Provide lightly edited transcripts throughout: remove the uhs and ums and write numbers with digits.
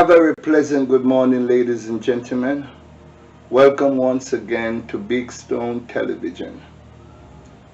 A very pleasant good morning, ladies and gentlemen. Welcome once again to Big Stone Television.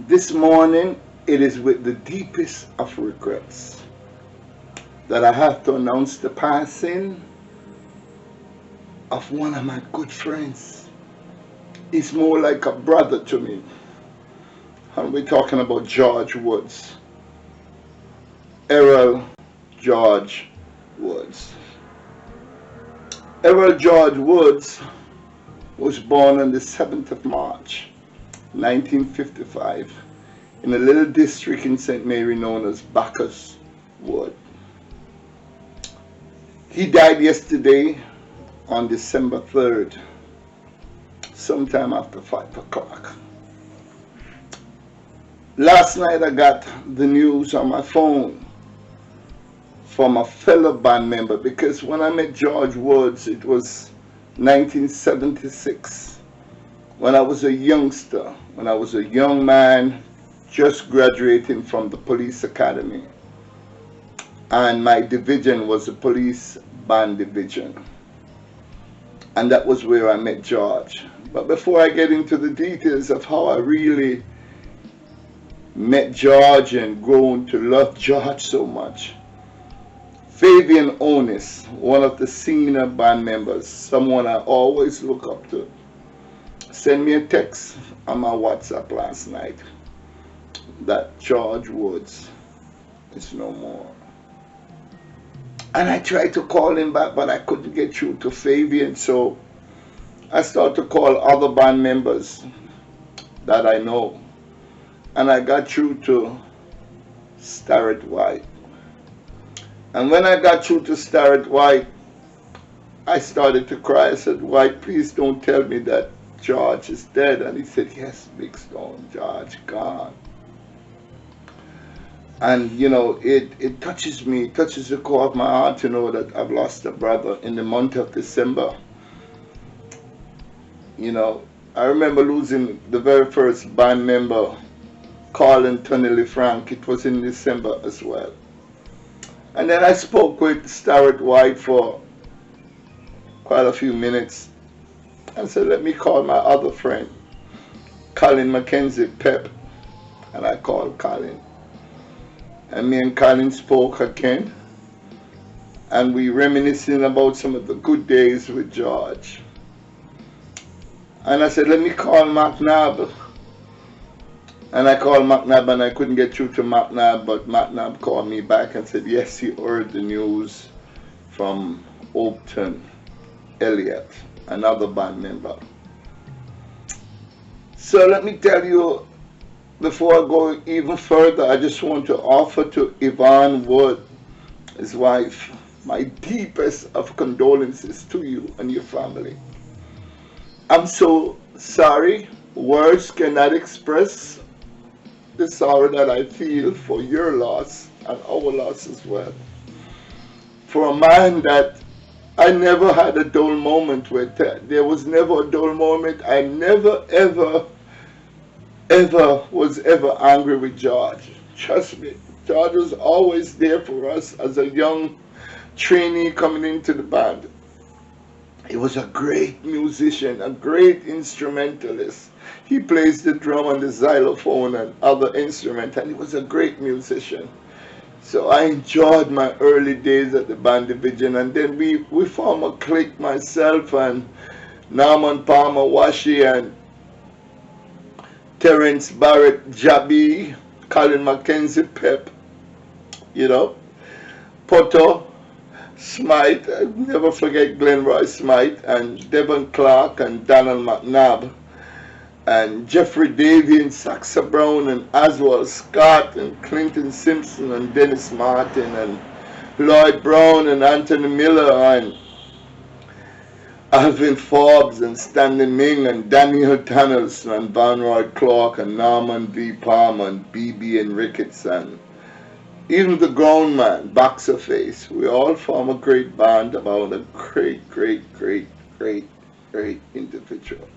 This morning, it is with the deepest of regrets that I have to announce the passing of one of my good friends. He's more like a brother to me. And we're talking about George Woods. Errol George Woods. Errol George Woods was born on the 7th of March, 1955, in a little district in St. Mary known as Baccas Wood. He died yesterday on December 3rd, sometime after 5 o'clock. Last night I got the news on my phone from a fellow band member, because when I met George Woods, it was 1976, when I was a youngster, when I was a young man just graduating from the police academy, and my division was the police band division, and that was where I met George. But before I get into the details of how I really met George and grown to love George so much, Fabian Onis, one of the senior band members, someone I always look up to, sent me a text on my WhatsApp last night that George Woods is no more. And I tried to call him back, but I couldn't get through to Fabian, so I started to call other band members that I know. And I got through to Starrett White. And when I got through to Starrett White, I started to cry. I said, "White, please don't tell me that George is dead." And he said, "Yes, Big Stone, George gone." And you know, it touches me, it touches the core of my heart to know that I've lost a brother in the month of December. You know, I remember losing the very first band member, Colin Tony LeFranc. It was in December as well. And then I spoke with Starrett White for quite a few minutes and said, let me call my other friend, Colin Mackenzie Pep. And I called Colin. And me and Colin spoke again. And we reminiscing about some of the good days with George. And I said, let me call McNabb. And I called McNabb and I couldn't get through to McNabb, but McNabb called me back and said, yes, he heard the news from Upton Elliott, another band member. So let me tell you, before I go even further, I just want to offer to Yvonne Wood, his wife, my deepest of condolences to you and your family. I'm so sorry. Words cannot express the sorrow that I feel for your loss and our loss as well. For a man that I never had a dull moment with. There was never a dull moment. I never, ever was ever angry with George. Trust me, George was always there for us as a young trainee coming into the band. He was a great musician, a great instrumentalist. He plays the drum and the xylophone and other instruments, and he was a great musician. So I enjoyed my early days at the band division, and then we formed a clique, myself and Norman Palmer Washi and Terence Barrett Jabi, Colin Mackenzie Pep, you know, Poto Smythe, I'll never forget Glenroy Smythe, and Devon Clark and Donald McNabb, and Jeffrey Davy and Saxa Brown and Oswald Scott and Clinton Simpson and Dennis Martin and Lloyd Brown and Anthony Miller and Alvin Forbes and Stanley Ming and Daniel Donaldson and Van Roy Clark and Norman V. Palmer and B.B. and Ricketts and even the grown man, Baccas. We all form a great band about a great individual.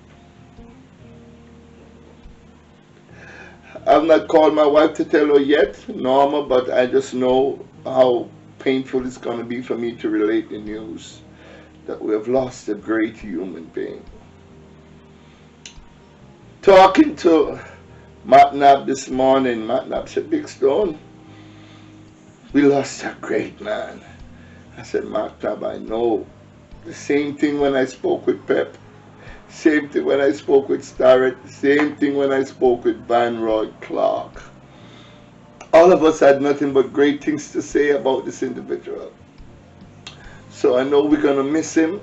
I've not called my wife to tell her yet, Norma, but I just know how painful it's going to be for me to relate the news that we have lost a great human being. Talking to Matt Nab this morning, Matt Nab said, Big Stone, we lost a great man. I said, Matt Nab, I know. The same thing when I spoke with Pep. Same thing when I spoke with Starrett. Same thing when I spoke with Van Roy Clark. All of us had nothing but great things to say about this individual. So I know we're going to miss him.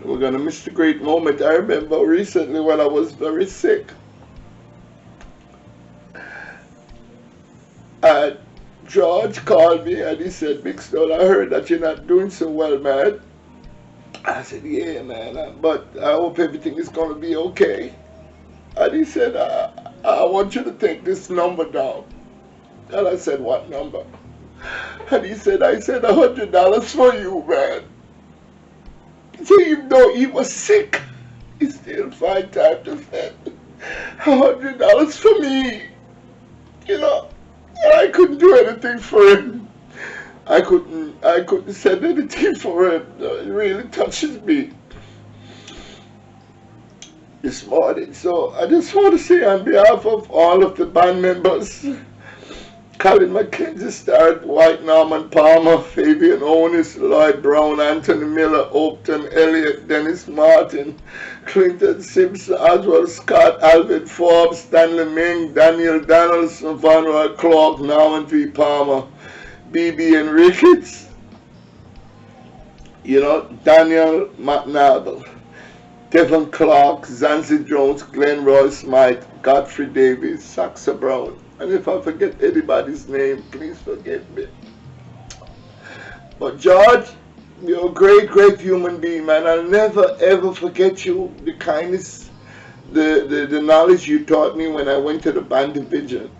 We're going to miss the great moment. I remember recently when I was very sick. And George called me and he said, Big Stone, I heard that you're not doing so well, man. I said, yeah, man, but I hope everything is going to be okay. And he said, I want you to take this number down. And I said, what number? And he said, I said $100 for you, man. So even though he was sick, he still find time to spend $100 for me. You know, and I couldn't do anything for him. I couldn't send anything for him. It really touches me this morning. So I just want to say on behalf of all of the band members, Colin McKenzie, Starrett White, Norman Palmer, Fabian Onis, Lloyd Brown, Anthony Miller, Opton Elliott, Dennis Martin, Clinton Simpson, Oswald Scott, Alvin Forbes, Stanley Ming, Daniel Donaldson, Van Roy Clark, Norman V. Palmer, B.B. and Ricketts, you know, Daniel McNabel, Devon Clark, Zanzi Jones, Glenn Roy Smythe, Godfrey Davis, Saxa Brown. And if I forget anybody's name, please forgive me. But George, you're a great, great human being, man. I'll never, ever forget you, the kindness, the knowledge you taught me when I went to the band division.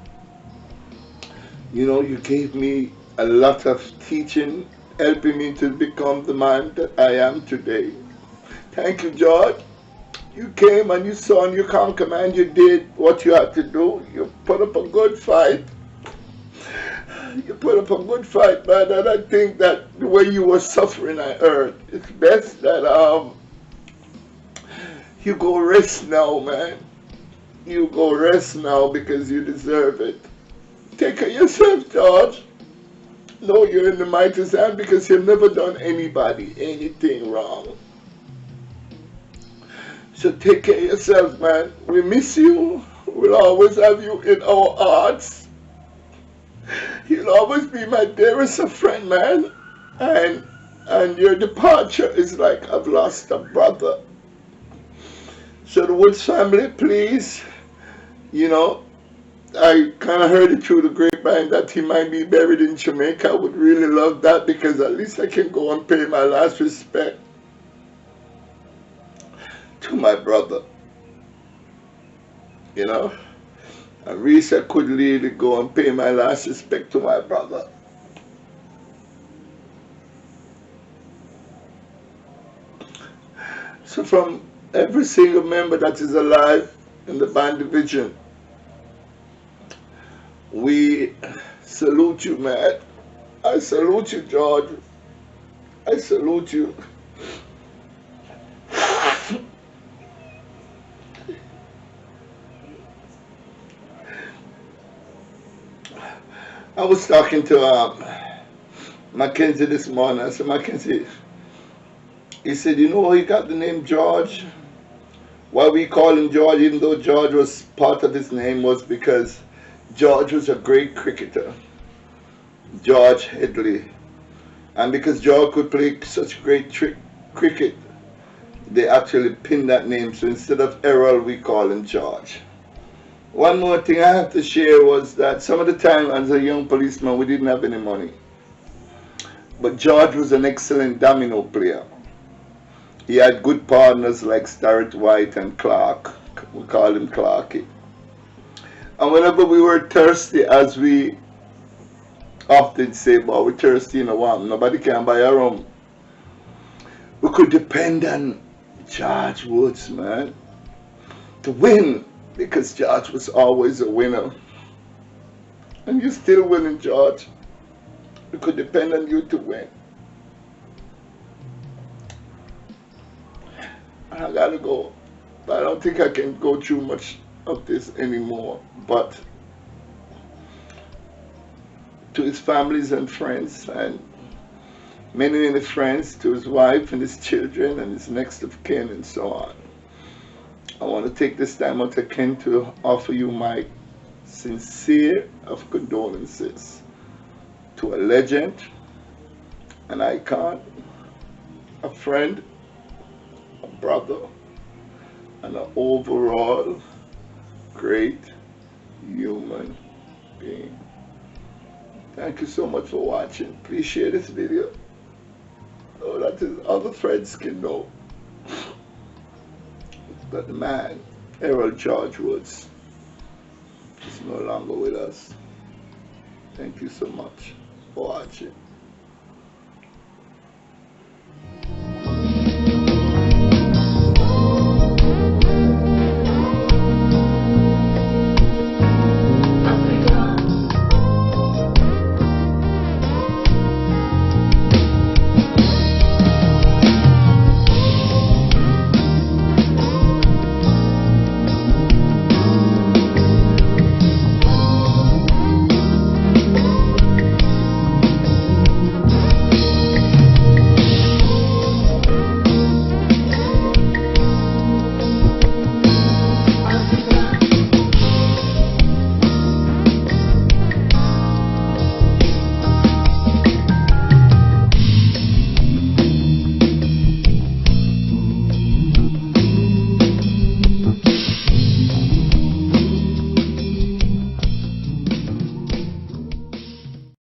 You know, you gave me a lot of teaching, helping me to become the man that I am today. Thank you, George. You came and you saw and you conquered, man. You did what you had to do. You put up a good fight. You put up a good fight, man. And I think that the way you were suffering, I heard, it's best that you go rest now, man. You go rest now because you deserve it. Take care of yourself, George. No, you're in the mighty's hand because you've never done anybody anything wrong. So take care of yourself, man. We miss you. We'll always have you in our hearts. You'll always be my dearest of friend, man. And your departure is like I've lost a brother. So the Woods family, please, you know, I kind of heard it through the grapevine that he might be buried in Jamaica. I would really love that because at least I can go and pay my last respect to my brother. You know, at least I could really go and pay my last respect to my brother. So from every single member that is alive in the band division, we salute you, man. I salute you, George. I salute you. I was talking to Mackenzie this morning. I said, Mackenzie, he said, you know, he got the name George. Why we call him George, even though George was part of his name, was because George was a great cricketer, George Headley. And because George could play such great cricket, they actually pinned that name. So instead of Errol, we call him George. One more thing I have to share was that some of the time as a young policeman, we didn't have any money. But George was an excellent domino player. He had good partners like Starrett White and Clark. We call him Clarky. And whenever we were thirsty, as we often say, but we're thirsty in a warm, nobody can buy a rum, we could depend on George Woods, man, to win, because George was always a winner. And you're still winning, George. We could depend on you to win. I gotta go. I don't think I can go through much of this anymore. But to his families and friends, and many friends, to his wife and his children and his next of kin and so on, I want to take this time out again to offer you my sincere of condolences to a legend, an icon, a friend, a brother, and an overall great human being. Thank you so much for watching. Please share this video so that his other friends can know that the man, Errol George Woods, is no longer with us. Thank you so much for watching.